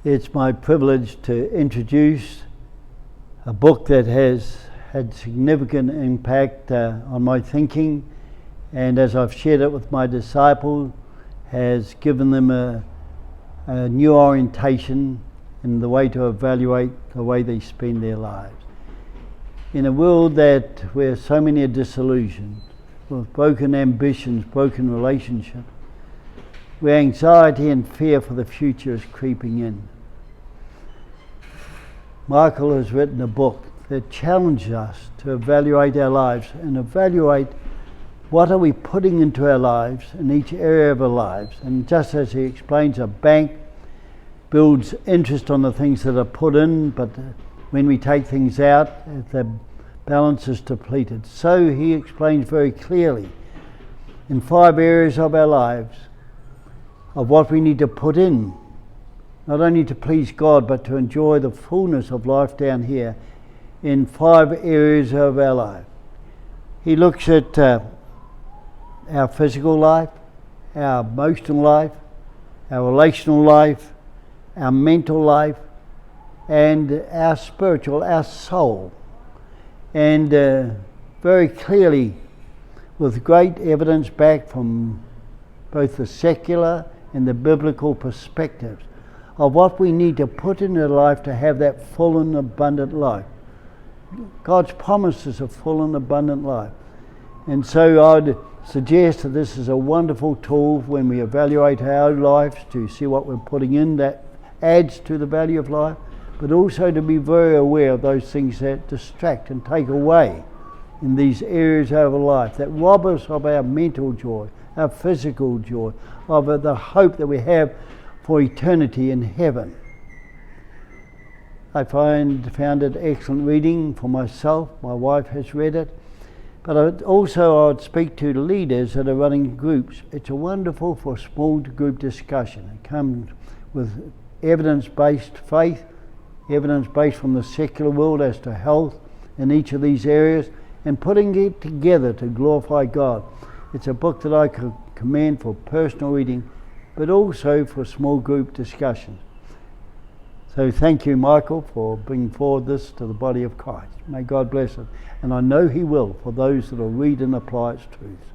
It's my privilege to introduce a book that has had significant impact on my thinking, and as I've shared it with my disciples, has given them a new orientation in the way to evaluate the way they spend their lives. In a world where so many are disillusioned, with broken ambitions, broken relationships, where anxiety and fear for the future is creeping in, Michael has written a book that challenges us to evaluate our lives and evaluate what are we putting into our lives in each area of our lives. And just as he explains, a bank builds interest on the things that are put in, but when we take things out, the balance is depleted. So he explains very clearly in 5 areas of our lives of what we need to put in, not only to please God, but to enjoy the fullness of life down here in 5 areas of our life. He looks at our physical life, our emotional life, our relational life, our mental life, and our spiritual, our soul. And very clearly, with great evidence back from both the secular and the biblical perspectives of what we need to put into life to have that full and abundant life. God's promise is a full and abundant life. And so I'd suggest that this is a wonderful tool when we evaluate our own lives to see what we're putting in that adds to the value of life, but also to be very aware of those things that distract and take away in these areas of our life, that rob us of our mental joy, our physical joy, of the hope that we have for eternity in heaven. I found it excellent reading for myself. My wife has read it. But I would speak to leaders that are running groups. It's wonderful for small group discussion. It comes with evidence-based faith, evidence-based from the secular world as to health in each of these areas, and putting it together to glorify God. It's a book that I could commend for personal reading, but also for small group discussions. So thank you, Michael, for bringing forward this to the body of Christ. May God bless it. And I know he will for those that will read and apply its truths.